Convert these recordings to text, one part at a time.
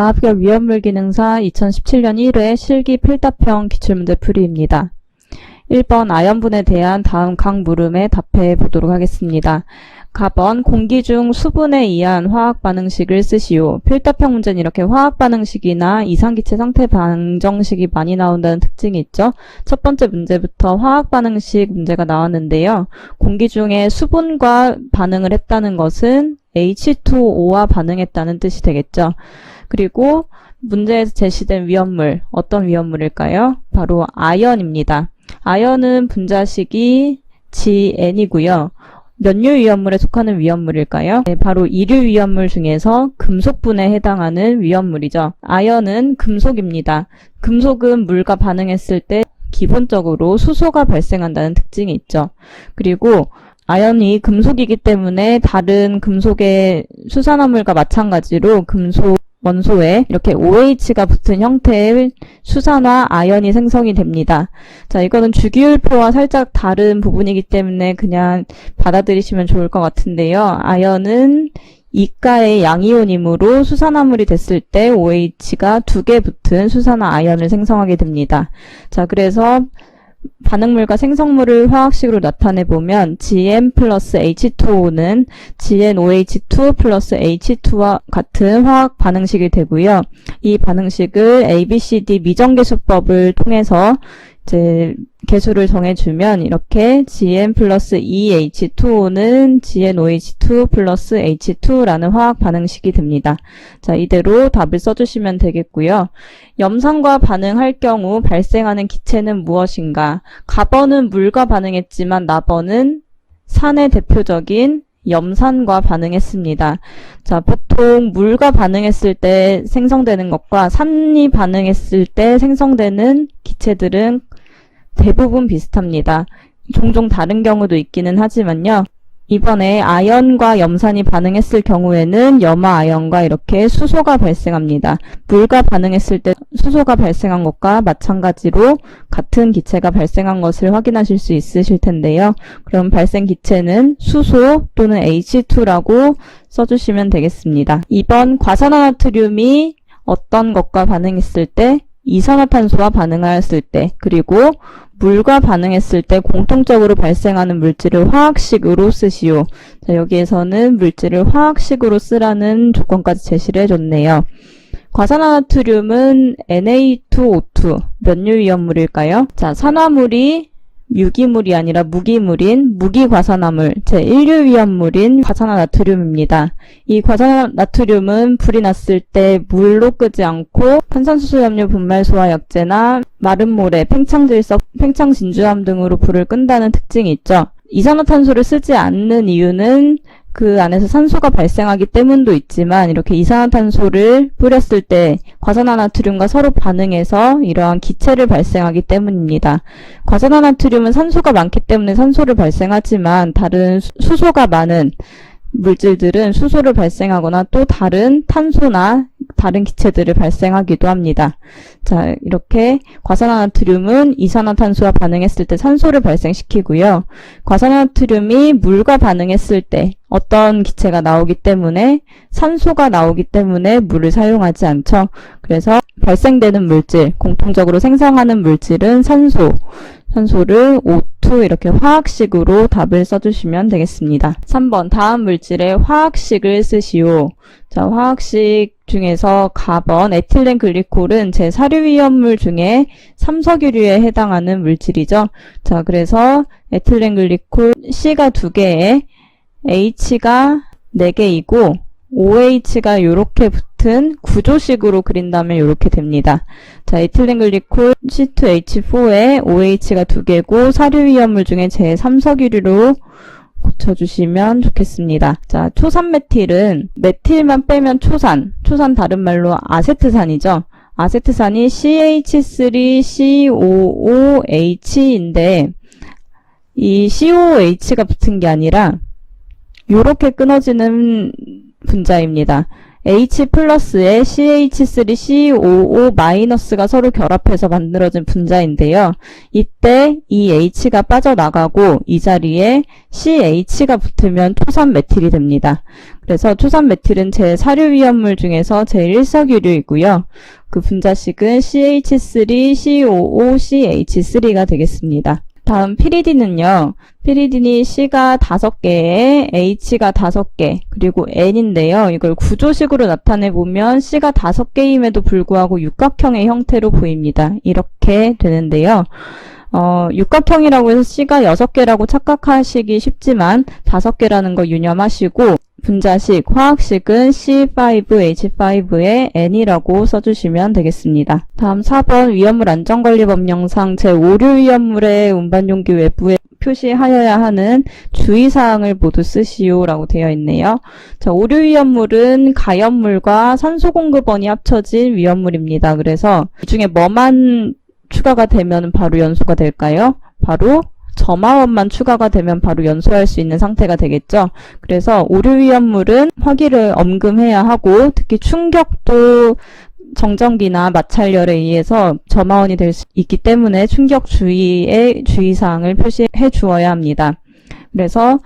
안녕하십니까. 합격 위험물 기능사 2017년 1회 실기 필답형 기출문제 풀이입니다. 1번 아연분에 대한 다음 각 물음에 답해 보도록 하겠습니다. 가번 공기 중 수분에 의한 화학 반응식을 쓰시오. 필답형 문제는 이렇게 화학 반응식이나 이상기체 상태 방정식이 많이 나온다는 특징이 있죠. 첫 번째 문제부터 화학 반응식 문제가 나왔는데요. 공기 중에 수분과 반응을 했다는 것은 H2O와 반응했다는 뜻이 되겠죠. 그리고 문제에서 제시된 위험물, 어떤 위험물일까요? 바로 아연입니다. 아연은 분자식이 GN이고요. 몇 류 위험물에 속하는 위험물일까요? 네, 바로 2류 위험물 중에서 금속분에 해당하는 위험물이죠. 아연은 금속입니다. 금속은 물과 반응했을 때 기본적으로 수소가 발생한다는 특징이 있죠. 그리고 아연이 금속이기 때문에 다른 금속의 수산화물과 마찬가지로 금속 원소에 이렇게 OH가 붙은 형태의 수산화 아연이 생성이 됩니다. 자, 이거는 주기율표와 살짝 다른 부분이기 때문에 그냥 받아들이시면 좋을 것 같은데요. 아연은 이가의 양이온이므로 수산화물이 됐을 때 OH가 2개 붙은 수산화 아연을 생성하게 됩니다. 자, 그래서 반응물과 생성물을 화학식으로 나타내보면 GN 플러스 H2O는 GNOH2 플러스 H2와 같은 화학 반응식이 되고요. 이 반응식을 ABCD 미정계수법을 통해서 이제 계수를 정해주면 이렇게 GN 플러스 EH2O는 GNOH2 플러스 H2라는 화학 반응식이 됩니다. 자, 이대로 답을 써주시면 되겠고요. 염산과 반응할 경우 발생하는 기체는 무엇인가? 가번은 물과 반응했지만 나번은 산의 대표적인 염산과 반응했습니다. 자, 보통 물과 반응했을 때 생성되는 것과 산이 반응했을 때 생성되는 기체들은 대부분 비슷합니다. 종종 다른 경우도 있기는 하지만요. 이번에 아연과 염산이 반응했을 경우에는 염화아연과 이렇게 수소가 발생합니다. 물과 반응했을 때 수소가 발생한 것과 마찬가지로 같은 기체가 발생한 것을 확인하실 수 있으실 텐데요. 그럼 발생 기체는 수소 또는 H2라고 써주시면 되겠습니다. 2번 과산화나트륨이 어떤 것과 반응했을 때 이산화탄소와 반응하였을 때 그리고 물과 반응했을 때 공통적으로 발생하는 물질을 화학식으로 쓰시오. 자, 여기에서는 물질을 화학식으로 쓰라는 조건까지 제시를 해줬네요. 과산화나트륨은 Na2O2 몇 류 위험물일까요? 자, 산화물이 유기물이 아니라 무기물인 무기과산화물 제1류 위험물인 과산화나트륨입니다. 이 과산화나트륨은 불이 났을 때 물로 끄지 않고 탄산수소염료 분말소화 약제나 마른 모래, 팽창질석, 팽창진주암 등으로 불을 끈다는 특징이 있죠. 이산화탄소를 쓰지 않는 이유는 그 안에서 산소가 발생하기 때문도 있지만 이렇게 이산화탄소를 뿌렸을 때 과산화나트륨과 서로 반응해서 이러한 기체를 발생하기 때문입니다. 과산화나트륨은 산소가 많기 때문에 산소를 발생하지만 다른 수소가 많은 물질들은 수소를 발생하거나 또 다른 탄소나 다른 기체들을 발생하기도 합니다. 자, 이렇게 과산화나트륨은 이산화탄소와 반응했을 때 산소를 발생시키고요. 과산화나트륨이 물과 반응했을 때 어떤 기체가 나오기 때문에 산소가 나오기 때문에 물을 사용하지 않죠. 그래서 발생되는 물질, 공통적으로 생성하는 물질은 산소를 O2 이렇게 화학식으로 답을 써주시면 되겠습니다. 3번 다음 물질의 화학식을 쓰시오. 자, 화학식 중에서 가번 에틸렌 글리콜은 제4류 위험물 중에 삼석유류에 해당하는 물질이죠. 자, 그래서 에틸렌 글리콜 C가 2개에 H가 4개이고 OH가 이렇게 붙은 구조식으로 그린다면 이렇게 됩니다. 자, 에틸렌 글리콜 C2H4에 OH가 2개고 사류 위험물 중에 제3석유류로 고쳐주시면 좋겠습니다. 자, 초산 메틸은 메틸만 빼면 초산 다른 말로 아세트산이죠. 아세트산이 CH3COOH인데 이 COOH가 붙은 게 아니라 이렇게 끊어지는 분자입니다. H 플러스에 CH3COO 마이너스가 서로 결합해서 만들어진 분자인데요. 이때 이 H가 빠져나가고 이 자리에 CH가 붙으면 토산 메틸이 됩니다. 그래서 토산 메틸은 제4류 위험물 중에서 제일 일석이류이고요. 그 분자식은 CH3COOCH3가 되겠습니다. 다음 피리딘은요. 피리딘이 C가 5개에 H가 5개, 그리고 N인데요. 이걸 구조식으로 나타내보면 C가 5개임에도 불구하고 육각형의 형태로 보입니다. 이렇게 되는데요. 육각형이라고 해서 C가 6개라고 착각하시기 쉽지만 5개라는 거 유념하시고 분자식, 화학식은 C5H5에 N이라고 써주시면 되겠습니다. 다음 4번 위험물 안전관리법령상 제5류 위험물의 운반용기 외부에 표시하여야 하는 주의사항을 모두 쓰시오라고 되어 있네요. 자, 5류 위험물은 가연물과 산소공급원이 합쳐진 위험물입니다. 그래서 이 중에 뭐만 추가가 되면 바로 연소가 될까요? 바로 점화원만 추가가 되면 바로 연소할 수 있는 상태가 되겠죠. 그래서 오류 위험물은 화기를 엄금해야 하고 특히 충격도 정전기나 마찰열에 의해서 점화원이 될 수 있기 때문에 충격 주의의 주의사항을 표시해 주어야 합니다. 그래서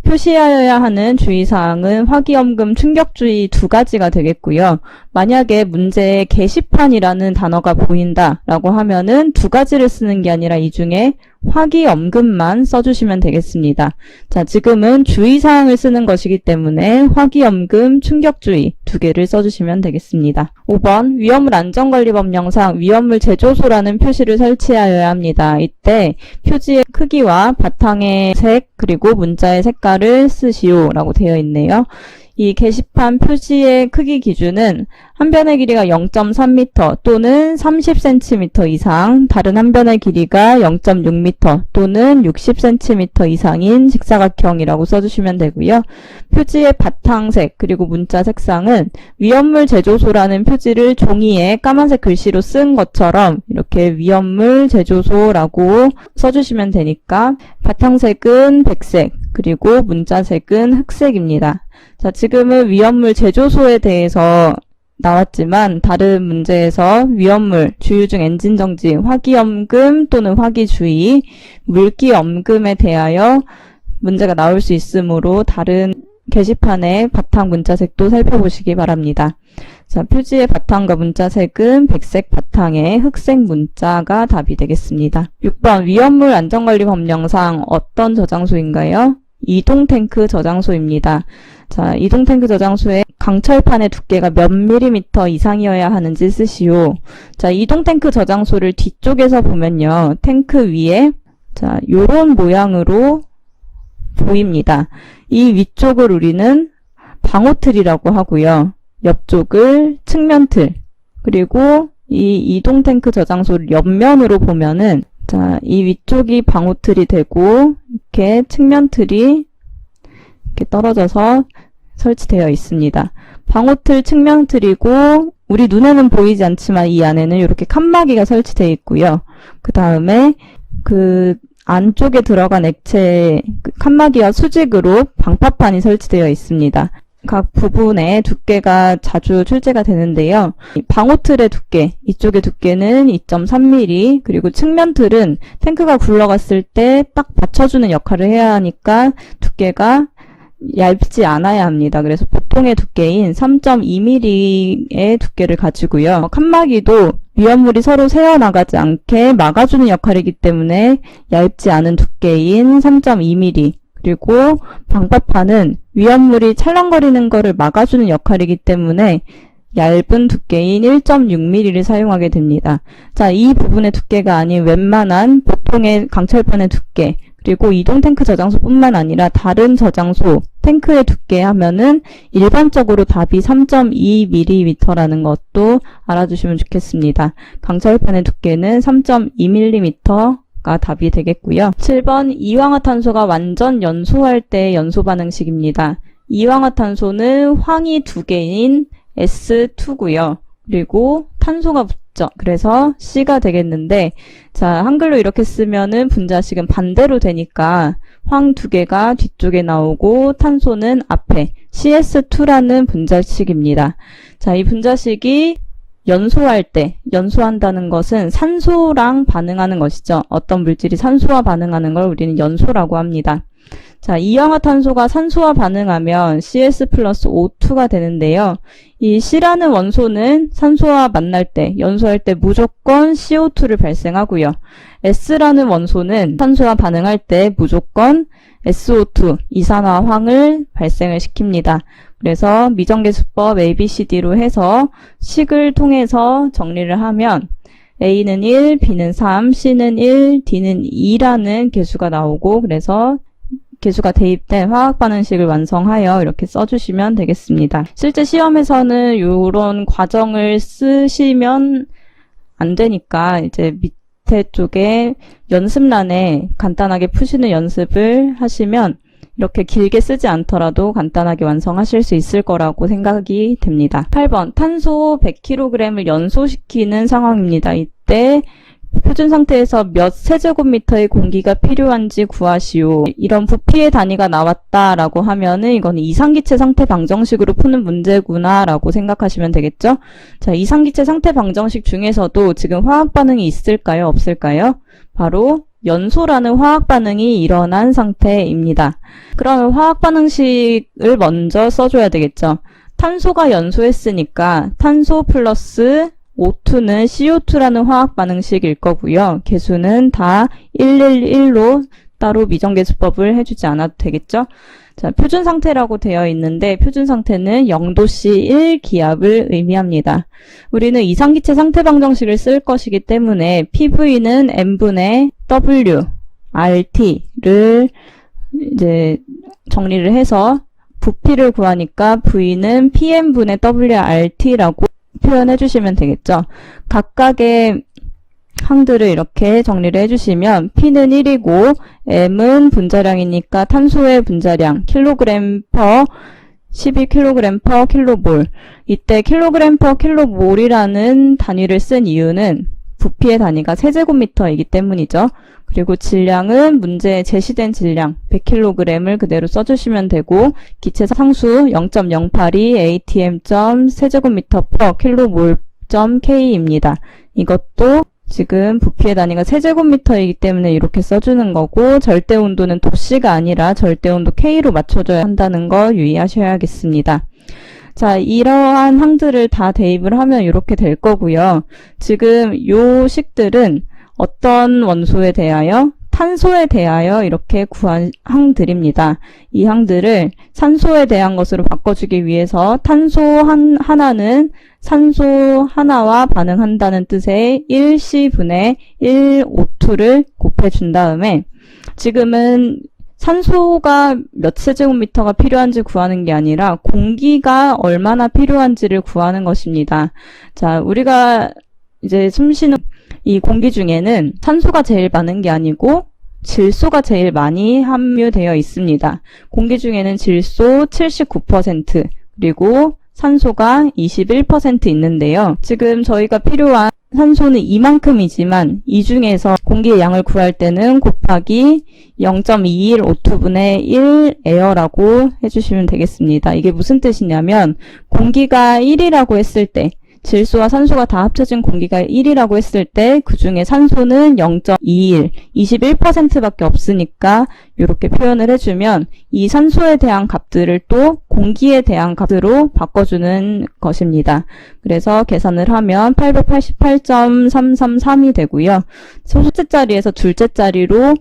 표시하여야 하는 주의사항은 화기엄금 충격주의 2가지가 되겠고요. 만약에 문제에 게시판이라는 단어가 보인다라고 하면은 2가지를 쓰는 게 아니라 이 중에 화기엄금만 써주시면 되겠습니다. 자, 지금은 주의사항을 쓰는 것이기 때문에 화기엄금 충격주의 2개를 써주시면 되겠습니다. 5번 위험물 안전관리법령상 위험물 제조소라는 표시를 설치하여야 합니다. 이때 표지의 크기와 바탕의 색 그리고 문자의 색깔을 쓰시오라고 되어 있네요. 이 게시판 표지의 크기 기준은 한 변의 길이가 0.3m 또는 30cm 이상, 다른 한 변의 길이가 0.6m 또는 60cm 이상인 직사각형이라고 써주시면 되고요. 표지의 바탕색 그리고 문자 색상은 위험물 제조소라는 표지를 종이에 까만색 글씨로 쓴 것처럼 이렇게 위험물 제조소라고 써주시면 되니까 바탕색은 백색 그리고 문자색은 흑색입니다. 자, 지금은 위험물 제조소에 대해서 나왔지만 다른 문제에서 위험물, 주유 중 엔진 정지, 화기엄금 또는 화기주의, 물기엄금에 대하여 문제가 나올 수 있으므로 다른 게시판의 바탕 문자색도 살펴보시기 바랍니다. 자, 표지의 바탕과 문자색은 백색 바탕에 흑색 문자가 답이 되겠습니다. 6번 위험물 안전관리법령상 어떤 저장소인가요? 이동탱크 저장소입니다. 자, 이동탱크 저장소에 강철판의 두께가 몇 밀리미터 이상이어야 하는지 쓰시오. 자, 이동탱크 저장소를 뒤쪽에서 보면요. 탱크 위에 자, 요런 모양으로 보입니다. 이 위쪽을 우리는 방호틀이라고 하고요. 옆쪽을 측면틀, 그리고 이 이동탱크 저장소를 옆면으로 보면은 자, 이 위쪽이 방호틀이 되고 이렇게 측면틀이 이렇게 떨어져서 설치되어 있습니다. 방호틀 측면틀이고 우리 눈에는 보이지 않지만 이 안에는 이렇게 칸막이가 설치되어 있고요. 그 다음에 그 안쪽에 들어간 액체 칸막이와 수직으로 방파판이 설치되어 있습니다. 각 부분의 두께가 자주 출제가 되는데요. 방호틀의 두께, 이쪽의 두께는 2.3mm, 그리고 측면틀은 탱크가 굴러갔을 때 딱 받쳐주는 역할을 해야 하니까 두께가 얇지 않아야 합니다. 그래서 보통의 두께인 3.2mm의 두께를 가지고요. 칸막이도 위험물이 서로 새어나가지 않게 막아주는 역할이기 때문에 얇지 않은 두께인 3.2mm, 그리고 방파판은 위험물이 찰랑거리는 것을 막아주는 역할이기 때문에 얇은 두께인 1.6mm를 사용하게 됩니다. 자, 이 부분의 두께가 아닌 웬만한 보통의 강철판의 두께, 그리고 이동탱크 저장소뿐만 아니라 다른 저장소, 탱크의 두께 하면은 일반적으로 답이 3.2mm라는 것도 알아주시면 좋겠습니다. 강철판의 두께는 3.2mm 가 답이 되겠고요. 7번 이황화탄소가 완전 연소할 때 연소 반응식입니다. 이황화탄소는 황이 2개인 S2고요. 그리고 탄소가 붙죠. 그래서 C가 되겠는데 자, 한글로 이렇게 쓰면은 분자식은 반대로 되니까 황 두 개가 뒤쪽에 나오고 탄소는 앞에 CS2라는 분자식입니다. 자, 이 분자식이 연소할 때, 연소한다는 것은 산소랑 반응하는 것이죠. 어떤 물질이 산소와 반응하는 걸 우리는 연소라고 합니다. 자, 이氧화탄소가 산소와 반응하면 CS 플러스 O2가 되는데요. 이 C라는 원소는 산소와 만날 때, 연소할 때 무조건 CO2를 발생하고요. S라는 원소는 산소와 반응할 때 무조건 SO2, 이산화황을 발생을 시킵니다. 그래서 미정계수법 ABCD로 해서 식을 통해서 정리를 하면 A는 1, B는 3, C는 1, D는 2라는 계수가 나오고 그래서 계수가 대입된 화학반응식을 완성하여 이렇게 써주시면 되겠습니다. 실제 시험에서는 이런 과정을 쓰시면 안 되니까 이제 밑에 쪽에 연습란에 간단하게 푸시는 연습을 하시면 이렇게 길게 쓰지 않더라도 간단하게 완성하실 수 있을 거라고 생각이 됩니다. 8번 탄소 100kg을 연소시키는 상황입니다. 이때 표준 상태에서 몇 세제곱미터의 공기가 필요한지 구하시오. 이런 부피의 단위가 나왔다라고 하면은 이거는 이상기체 상태 방정식으로 푸는 문제구나 라고 생각하시면 되겠죠? 자, 이상기체 상태 방정식 중에서도 지금 화학 반응이 있을까요? 없을까요? 바로 연소라는 화학 반응이 일어난 상태입니다. 그러면 화학 반응식을 먼저 써줘야 되겠죠? 탄소가 연소했으니까 탄소 플러스 O2는 CO2라는 화학 반응식일 거고요. 계수는 다 111로 따로 미정계수법을 해주지 않아도 되겠죠? 자, 표준 상태라고 되어 있는데 표준 상태는 0도씨 1기압을 의미합니다. 우리는 이상기체 상태 방정식을 쓸 것이기 때문에 PV는 N분의 W, RT를 이제 정리를 해서 부피를 구하니까 V는 PM분의 WRT라고 표현해 주시면 되겠죠. 각각의 항들을 이렇게 정리를 해주시면 P는 1이고 M은 분자량이니까 탄소의 분자량 킬로그램 퍼 12kg per 킬로몰. 이때 킬로그램 per 킬로몰이라는 단위를 쓴 이유는 부피의 단위가 세제곱미터이기 때문이죠. 그리고 질량은 문제에 제시된 질량 100kg을 그대로 써주시면 되고 기체 상수 0.082 atm.세제곱미터 per 킬로몰.k입니다. 이것도 지금 부피의 단위가 세제곱미터이기 때문에 이렇게 써주는 거고 절대 온도는 도씨가 아니라 절대 온도 K로 맞춰줘야 한다는 거 유의하셔야겠습니다. 자, 이러한 항들을 다 대입을 하면 이렇게 될 거고요. 지금 요 식들은 어떤 원소에 대하여? 탄소에 대하여 이렇게 구한 항들입니다. 이 항들을 산소에 대한 것으로 바꿔주기 위해서 탄소 하나는 산소 하나와 반응한다는 뜻의 1C분의 1O2를 곱해준 다음에 지금은 산소가 몇 세제곱미터가 필요한지 구하는 게 아니라 공기가 얼마나 필요한지를 구하는 것입니다. 자, 우리가 이제 숨쉬는 이 공기 중에는 산소가 제일 많은 게 아니고 질소가 제일 많이 함유되어 있습니다. 공기 중에는 질소 79% 그리고 산소가 21% 있는데요. 지금 저희가 필요한 산소는 이만큼이지만 이 중에서 공기의 양을 구할 때는 곱하기 0.215분의 1 에어라고 해주시면 되겠습니다. 이게 무슨 뜻이냐면 공기가 1이라고 했을 때 질소와 산소가 다 합쳐진 공기가 1이라고 했을 때 그 중에 산소는 0.21, 21%밖에 없으니까 이렇게 표현을 해주면 이 산소에 대한 값들을 또 공기에 대한 값으로 바꿔주는 것입니다. 그래서 계산을 하면 888.333이 되고요. 첫째 자리에서 둘째 자리로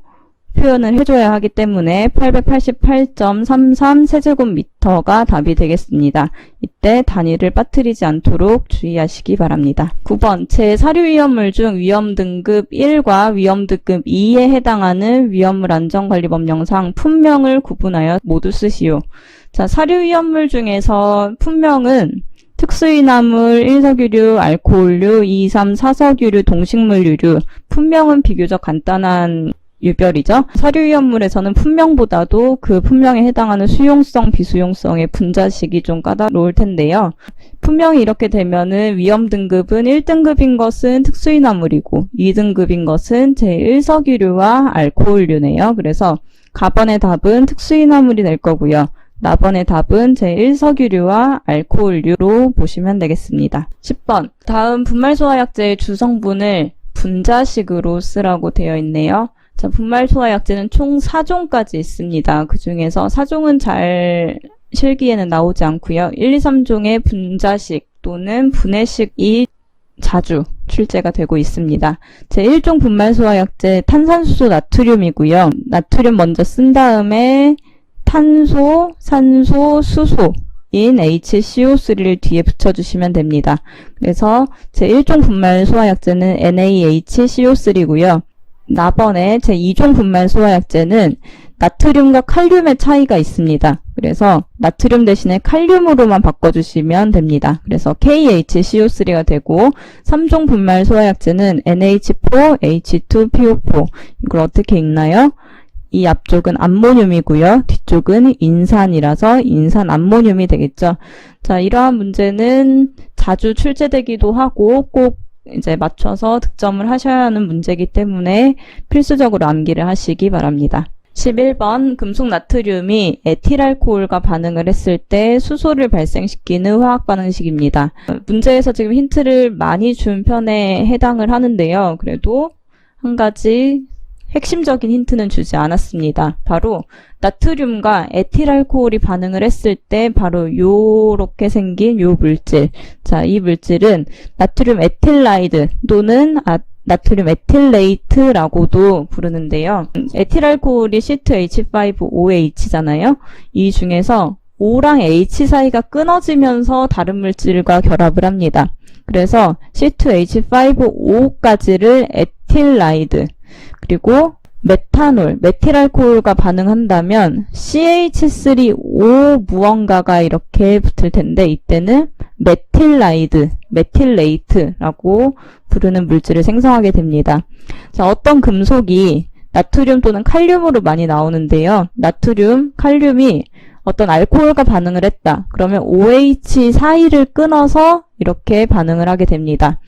표현을 해줘야 하기 때문에 888.33 세제곱미터가 답이 되겠습니다. 이때 단위를 빠뜨리지 않도록 주의하시기 바랍니다. 9번 제 사료위험물 중 위험등급 1과 위험등급 2에 해당하는 위험물 안전관리법령상 품명을 구분하여 모두 쓰시오. 자, 사료위험물 중에서 품명은 특수인화물, 1석유류, 알코올류, 2, 3, 4석유류, 동식물유류. 품명은 비교적 간단한 유별이죠. 사료위험물에서는 품명보다도 그 품명에 해당하는 수용성, 비수용성의 분자식이 좀 까다로울 텐데요. 품명이 이렇게 되면은 위험 등급은 1등급인 것은 특수인화물이고 2등급인 것은 제1석유류와 알코올류네요. 그래서 가번의 답은 특수인화물이 될 거고요. 나번의 답은 제1석유류와 알코올류로 보시면 되겠습니다. 10번. 다음 분말소화약제의 주성분을 분자식으로 쓰라고 되어 있네요. 자, 분말소화약제는 총 4종까지 있습니다. 그 중에서 4종은 잘 실기에는 나오지 않고요. 1, 2, 3종의 분자식 또는 분해식이 자주 출제가 되고 있습니다. 제1종 분말소화약제 탄산수소 나트륨이고요. 나트륨 먼저 쓴 다음에 탄소, 산소, 수소인 HCO3를 뒤에 붙여주시면 됩니다. 그래서 제1종 분말소화약제는 NaHCO3고요. 나번에 제2종 분말소화약제는 나트륨과 칼륨의 차이가 있습니다. 그래서 나트륨 대신에 칼륨으로만 바꿔주시면 됩니다. 그래서 KHCO3가 되고 3종 분말소화약제는 NH4, H2PO4 이걸 어떻게 읽나요? 이 앞쪽은 암모늄이고요. 뒤쪽은 인산이라서 인산 암모늄이 되겠죠. 자, 이러한 문제는 자주 출제되기도 하고 꼭 이제 맞춰서 득점을 하셔야 하는 문제이기 때문에 필수적으로 암기를 하시기 바랍니다. 11번 금속 나트륨이 에틸알코올과 반응을 했을 때 수소를 발생시키는 화학 반응식입니다. 문제에서 지금 힌트를 많이 준 편에 해당을 하는데요. 그래도 한 가지 핵심적인 힌트는 주지 않았습니다. 바로 나트륨과 에틸알코올이 반응을 했을 때 바로 요렇게 생긴 요 물질. 자, 이 물질은 나트륨 에틸라이드 또는 나트륨 에틸레이트라고도 부르는데요. 에틸알코올이 C2H5OH잖아요. 이 중에서 O랑 H 사이가 끊어지면서 다른 물질과 결합을 합니다. 그래서 C2H5O까지를 에틸라이드 그리고 메탄올, 메틸알코올과 반응한다면 CH3O 무언가가 이렇게 붙을 텐데 이때는 메틸라이드, 메틸레이트라고 부르는 물질을 생성하게 됩니다. 자, 어떤 금속이 나트륨 또는 칼륨으로 많이 나오는데요. 나트륨, 칼륨이 어떤 알코올과 반응을 했다. 그러면 OH 사이를 끊어서 이렇게 반응을 하게 됩니다.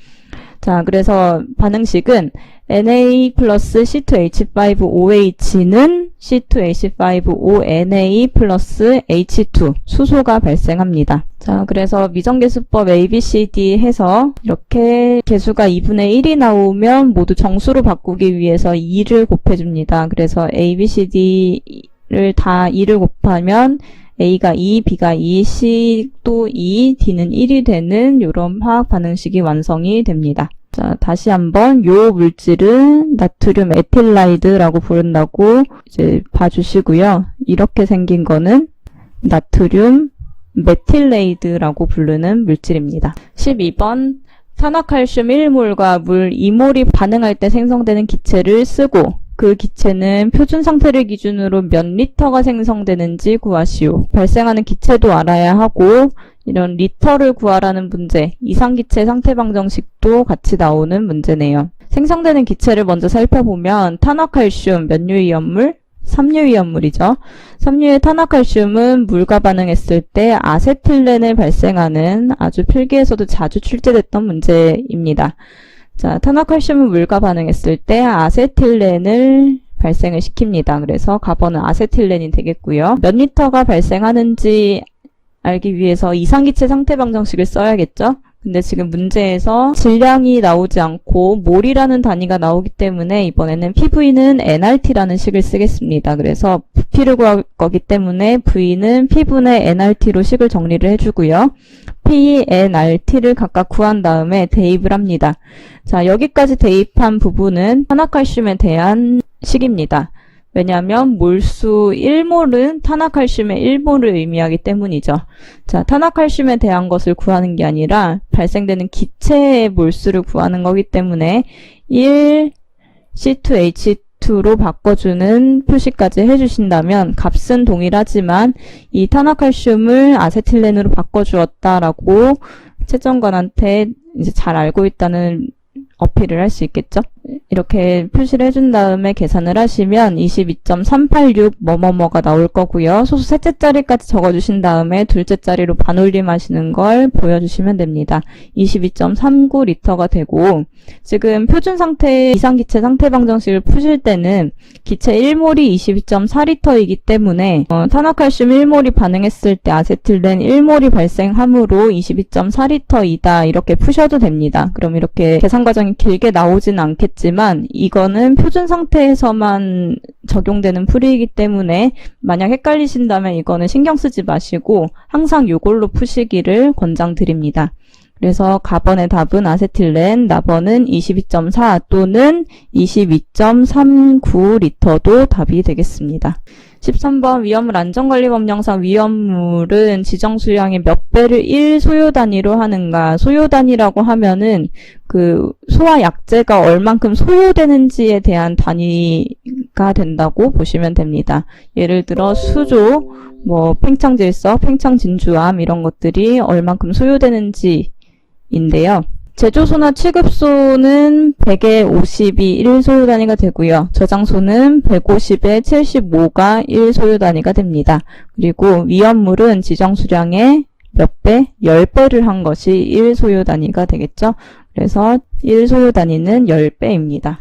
자, 그래서 반응식은 Na 플러스 C2H5OH는 C2H5ONA 플러스 H2 수소가 발생합니다. 자, 그래서 미정계수법 ABCD 해서 이렇게 개수가 2분의 1이 나오면 모두 정수로 바꾸기 위해서 2를 곱해줍니다. 그래서 ABCD를 다 2를 곱하면 A가 2, B가 2, C도 2, D는 1이 되는 이런 화학 반응식이 완성이 됩니다. 자, 다시 한번 요 물질은 나트륨 에틸라이드라고 부른다고 이제 봐주시고요. 이렇게 생긴 거는 나트륨 메틸레이드라고 부르는 물질입니다. 12번 산화칼슘 1몰과 물 2몰이 반응할 때 생성되는 기체를 쓰고 그 기체는 표준 상태를 기준으로 몇 리터가 생성되는지 구하시오. 발생하는 기체도 알아야 하고 이런 리터를 구하라는 문제, 이상기체 상태방정식도 같이 나오는 문제네요. 생성되는 기체를 먼저 살펴보면 탄화칼슘 몇 유이온물? 3유이온물이죠. 3유의 탄화칼슘은 물과 반응했을 때 아세틸렌을 발생하는 아주 필기에서도 자주 출제됐던 문제입니다. 자, 탄화칼슘은 물과 반응했을 때 아세틸렌을 발생을 시킵니다. 그래서 가번은 아세틸렌이 되겠고요. 몇 리터가 발생하는지 알기 위해서 이상기체 상태방정식을 써야겠죠? 근데 지금 문제에서 질량이 나오지 않고 몰이라는 단위가 나오기 때문에 이번에는 PV는 nRT라는 식을 쓰겠습니다. 그래서 부피를 구할 거기 때문에 V는 P분의 nRT로 식을 정리를 해주고요. P, nRT를 각각 구한 다음에 대입을 합니다. 자, 여기까지 대입한 부분은 탄화칼슘에 대한 식입니다. 왜냐하면 몰수 1몰은 탄화칼슘의 1몰을 의미하기 때문이죠. 자, 탄화칼슘에 대한 것을 구하는 게 아니라 발생되는 기체의 몰수를 구하는 거기 때문에 1 C2H2로 바꿔주는 표시까지 해주신다면 값은 동일하지만 이 탄화칼슘을 아세틸렌으로 바꿔주었다라고 채점관한테 이제 잘 알고 있다는 어필을 할 수 있겠죠. 이렇게 표시를 해준 다음에 계산을 하시면 22.386 뭐뭐뭐가 나올 거고요. 소수 셋째 자리까지 적어주신 다음에 둘째 자리로 반올림 하시는 걸 보여주시면 됩니다. 22.39리터가 되고, 지금 표준 상태 이상기체 상태 방정식을 푸실 때는 기체 1몰이 22.4리터이기 때문에 탄화칼슘 1몰이 반응했을 때 아세틸렌 1몰이 발생함으로 22.4리터이다 이렇게 푸셔도 됩니다. 그럼 이렇게 계산 과정이 길게 나오진 않겠지만 이거는 표준 상태에서만 적용되는 풀이이기 때문에 만약 헷갈리신다면 이거는 신경 쓰지 마시고 항상 이걸로 푸시기를 권장드립니다. 그래서 가번의 답은 아세틸렌, 나번은 22.4 또는 22.39리터도 답이 되겠습니다. 13번 위험물 안전관리법령상 위험물은 지정 수량의 몇 배를 1소요 단위로 하는가. 소요 단위라고 하면은 그 소화 약재가 얼만큼 소요되는지에 대한 단위가 된다고 보시면 됩니다. 예를 들어 수조, 팽창질석, 팽창진주암 이런 것들이 얼만큼 소요되는지 인데요. 제조소나 취급소는 100에 50이 1소요 단위가 되고요. 저장소는 150에 75가 1소요 단위가 됩니다. 그리고 위험물은 지정 수량의 몇 배? 10배를 한 것이 1소요 단위가 되겠죠. 그래서 1소요 단위는 10배입니다.